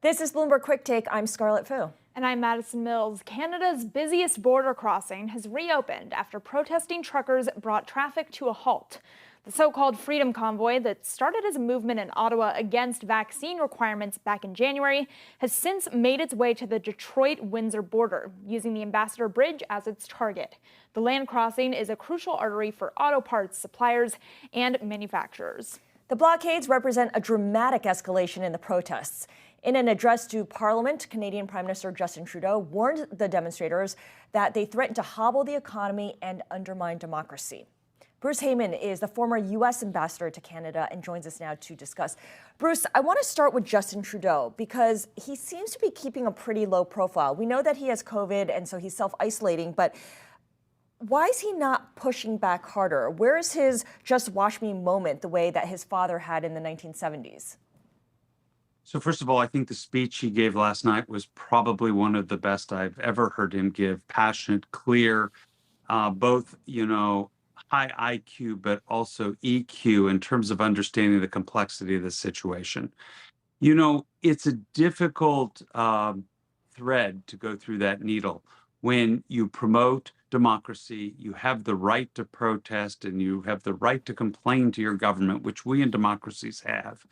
This is Bloomberg Quicktake. I'm Scarlett Fu. And I'm Madison Mills. Canada's busiest border crossing has reopened after protesting truckers brought traffic to a halt. The so-called Freedom Convoy that started as a movement in Ottawa against vaccine requirements back in January has since made its way to the Detroit-Windsor border, using the Ambassador Bridge as its target. The land crossing is a crucial artery for auto parts suppliers and manufacturers. The blockades represent a dramatic escalation in the protests. In an address to Parliament, Canadian Prime Minister Justin Trudeau warned the demonstrators that they threaten to hobble the economy and undermine democracy. Bruce Heyman is the former U.S. ambassador to Canada and joins us now to discuss. Bruce, I want to start with Justin Trudeau because he seems to be keeping a pretty low profile. We know that he has COVID and so he's self-isolating, but why is he not pushing back harder? Where is his just watch me moment the way that his father had in the 1970s? So first of all, I think the speech he gave last night was probably one of the best I've ever heard him give. Passionate, clear, both, high IQ, but also EQ in terms of understanding the complexity of the situation. It's a difficult thread to go through that needle. When you promote democracy, you have the right to protest and you have the right to complain to your government, which we in democracies have.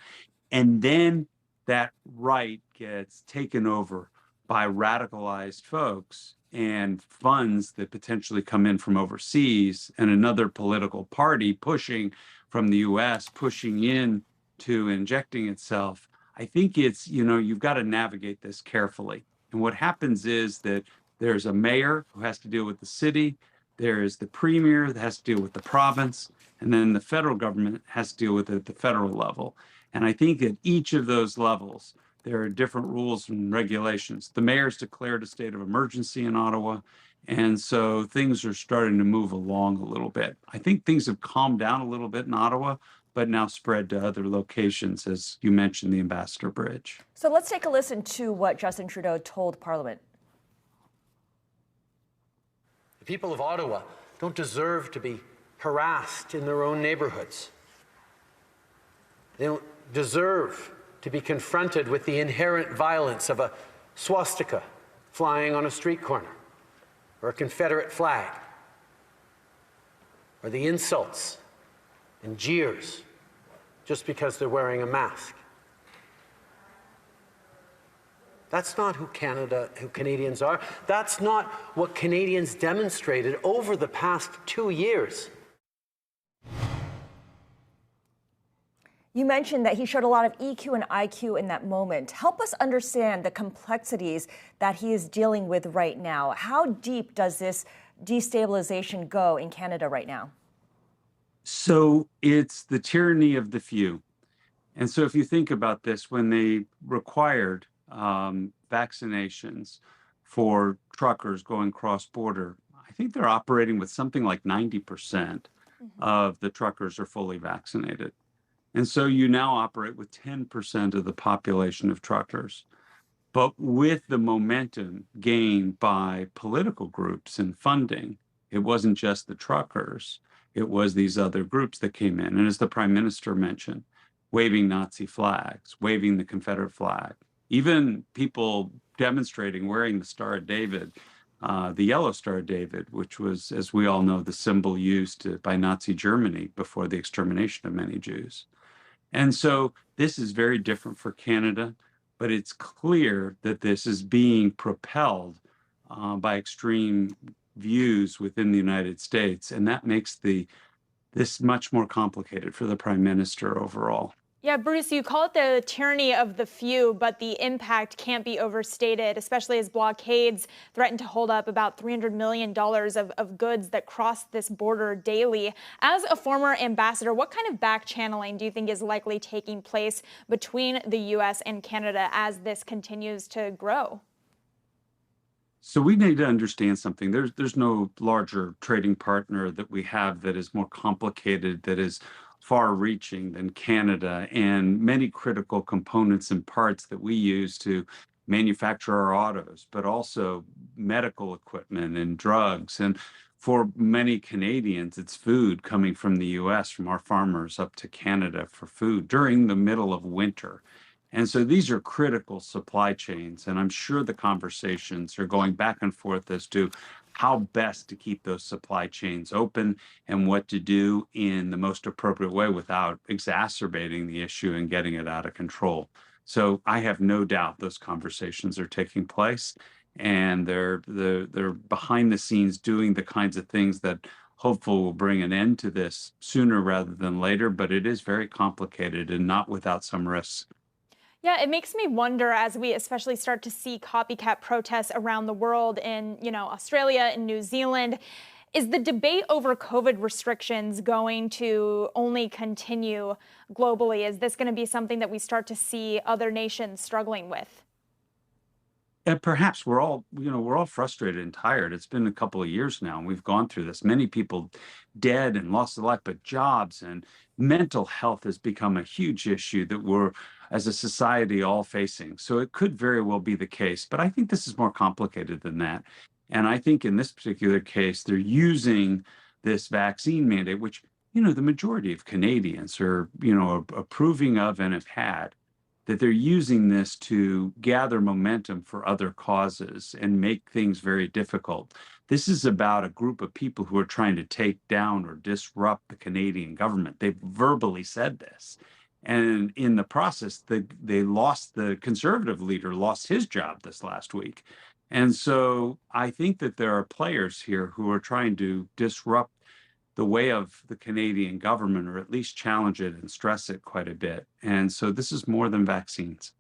And then that right gets taken over by radicalized folks and funds that potentially come in from overseas and another political party pushing from the US, pushing in to injecting itself. I think it's, you've got to navigate this carefully. And what happens is that there's a mayor who has to deal with the city, there's the premier that has to deal with the province, and then the federal government has to deal with it at the federal level. And I think at each of those levels, there are different rules and regulations. The mayor's declared a state of emergency in Ottawa, and so things are starting to move along a little bit. I think things have calmed down a little bit in Ottawa, but now spread to other locations, as you mentioned, the Ambassador Bridge. So let's take a listen to what Justin Trudeau told Parliament. The people of Ottawa don't deserve to be harassed in their own neighborhoods. They don't deserve to be confronted with the inherent violence of a swastika flying on a street corner, or a Confederate flag, or the insults and jeers just because they're wearing a mask. That's not who Canadians are. That's not what Canadians demonstrated over the past 2 years. You mentioned that he showed a lot of EQ and IQ in that moment. Help us understand the complexities that he is dealing with right now. How deep does this destabilization go in Canada right now? So it's the tyranny of the few. And so if you think about this, when they required vaccinations for truckers going cross-border, I think they're operating with something like 90% of the truckers are fully vaccinated. And so you now operate with 10% of the population of truckers. But with the momentum gained by political groups and funding, it wasn't just the truckers, it was these other groups that came in. And as the Prime Minister mentioned, waving Nazi flags, waving the Confederate flag, even people demonstrating wearing the Star of David, the yellow Star of David, which was, as we all know, the symbol used by Nazi Germany before the extermination of many Jews. And so this is very different for Canada, but it's clear that this is being propelled by extreme views within the United States. And that makes this much more complicated for the Prime Minister overall. Yeah, Bruce, you call it the tyranny of the few, but the impact can't be overstated, especially as blockades threaten to hold up about $300 million of goods that cross this border daily. As a former ambassador, what kind of back channeling do you think is likely taking place between the U.S. and Canada as this continues to grow? So we need to understand something. There's no larger trading partner that we have that is more complicated, that is far-reaching than Canada, and many critical components and parts that we use to manufacture our autos, but also medical equipment and drugs. And for many Canadians, it's food coming from the US, from our farmers up to Canada for food during the middle of winter. And so these are critical supply chains. And I'm sure the conversations are going back and forth as to how best to keep those supply chains open and what to do in the most appropriate way without exacerbating the issue and getting it out of control. So I have no doubt those conversations are taking place, and they're behind the scenes doing the kinds of things that hopeful will bring an end to this sooner rather than later. But it is very complicated and not without some risks. Yeah, it makes me wonder as we especially start to see copycat protests around the world in, Australia and New Zealand. Is the debate over COVID restrictions going to only continue globally? Is this going to be something that we start to see other nations struggling with? And perhaps we're all frustrated and tired. It's been a couple of years now, and we've gone through this. Many people dead and lost their life, but jobs and mental health has become a huge issue that we're, as a society, all facing. So it could very well be the case, but I think this is more complicated than that. And I think in this particular case, they're using this vaccine mandate, which, the majority of Canadians are, approving of and have had, that they're using this to gather momentum for other causes and make things very difficult. This is about a group of people who are trying to take down or disrupt the Canadian government. They've verbally said this. And in the process, the conservative leader lost his job this last week. And so I think that there are players here who are trying to disrupt the way of the Canadian government, or at least challenge it and stress it quite a bit. And so this is more than vaccines.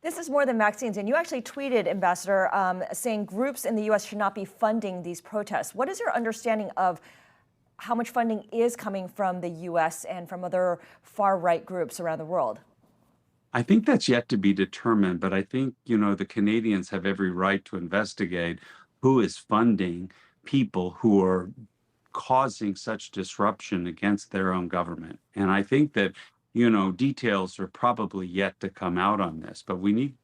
This is more than vaccines. And you actually tweeted, Ambassador, saying groups in the U.S. should not be funding these protests. What is your understanding of how much funding is coming from the U.S. and from other far-right groups around the world? I think that's yet to be determined, but I think, the Canadians have every right to investigate who is funding people who are causing such disruption against their own government. And I think that, details are probably yet to come out on this, but we need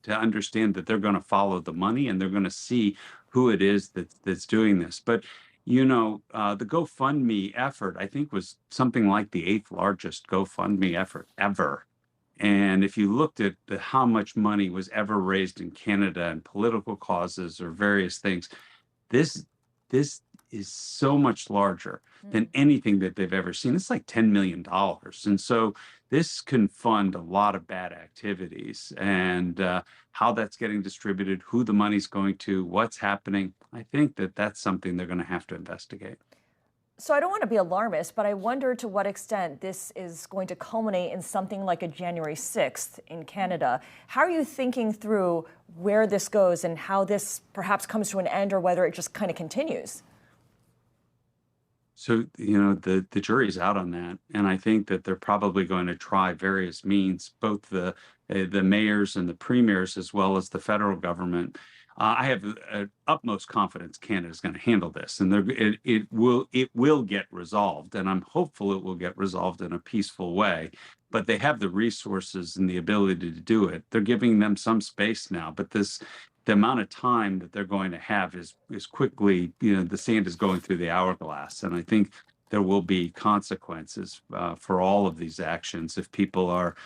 to understand that they're going to follow the money and they're going to see who it is that's doing this. But, the GoFundMe effort, I think, was something like the 8th largest GoFundMe effort ever. And if you looked at how much money was ever raised in Canada and political causes or various things, this is so much larger than anything that they've ever seen. It's like $10 million. And so this can fund a lot of bad activities, and how that's getting distributed, who the money's going to, what's happening. I think that that's something they're going to have to investigate. So I don't want to be alarmist, but I wonder to what extent this is going to culminate in something like a January 6th in Canada. How are you thinking through where this goes and how this perhaps comes to an end, or whether it just kind of continues? So, the jury's out on that. And I think that they're probably going to try various means, both the mayors and the premiers, as well as the federal government. I have utmost confidence Canada's going to handle this, and it will get resolved. And I'm hopeful it will get resolved in a peaceful way. But they have the resources and the ability to do it. They're giving them some space now, but the amount of time that they're going to have is quickly, the sand is going through the hourglass. And I think there will be consequences for all of these actions if people are,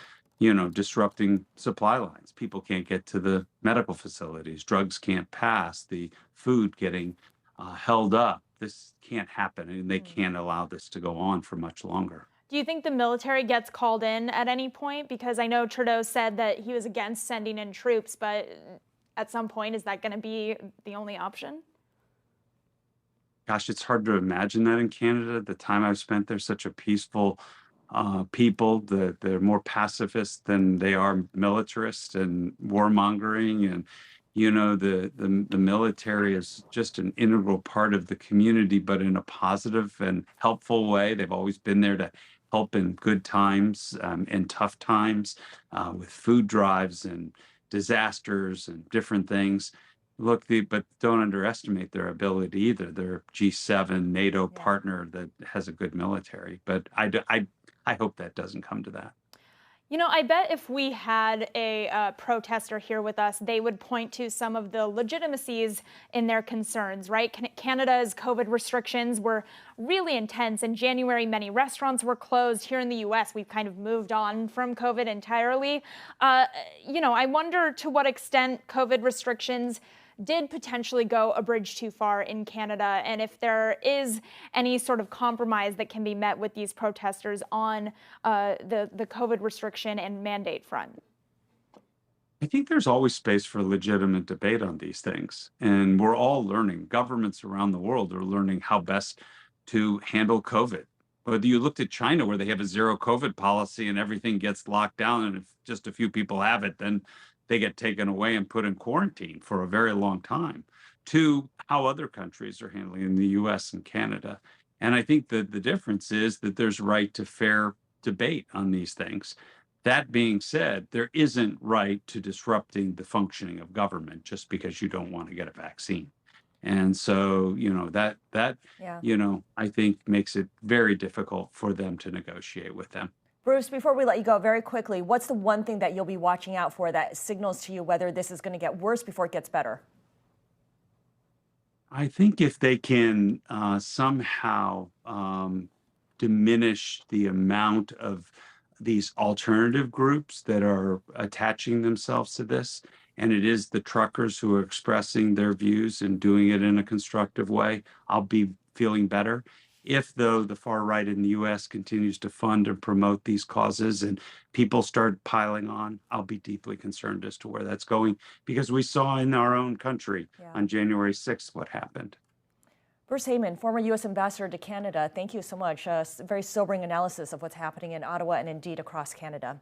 disrupting supply lines. People can't get to the medical facilities. Drugs can't pass. The food getting held up. This can't happen, and they can't allow this to go on for much longer. Do you think the military gets called in at any point? Because I know Trudeau said that he was against sending in troops, but at some point, is that going to be the only option? Gosh, it's hard to imagine that in Canada. The time I've spent there, such a peaceful people. They're more pacifist than they are militarist and warmongering. And, the military is just an integral part of the community, but in a positive and helpful way. They've always been there to help in good times and tough times with food drives and disasters and different things. Look, but don't underestimate their ability either. They're a G7 NATO partner that has a good military. But I hope that doesn't come to that. You know, I bet if we had a protester here with us, they would point to some of the legitimacies in their concerns, right? Canada's COVID restrictions were really intense. In January, many restaurants were closed. Here in the U.S., we've kind of moved on from COVID entirely. I wonder to what extent COVID restrictions did potentially go a bridge too far in Canada, and if there is any sort of compromise that can be met with these protesters on the COVID restriction and mandate front. I think there's always space for legitimate debate on these things. And we're all learning. Governments around the world are learning how best to handle COVID. Whether you looked at China, where they have a zero COVID policy and everything gets locked down, and if just a few people have it, then they get taken away and put in quarantine for a very long time, to how other countries are handling in the US and Canada. And I think that the difference is that there's right to fair debate on these things. That being said, there isn't right to disrupting the functioning of government just because you don't want to get a vaccine. And so, Yeah. I think makes it very difficult for them to negotiate with them. Bruce, before we let you go, very quickly, what's the one thing that you'll be watching out for that signals to you whether this is going to get worse before it gets better? I think if they can somehow diminish the amount of these alternative groups that are attaching themselves to this, and it is the truckers who are expressing their views and doing it in a constructive way, I'll be feeling better. If, though, the far right in the US continues to fund and promote these causes and people start piling on, I'll be deeply concerned as to where that's going, because we saw in our own country on January 6th what happened. Bruce Heyman, former U.S. ambassador to Canada, thank you so much. Very sobering analysis of what's happening in Ottawa and indeed across Canada.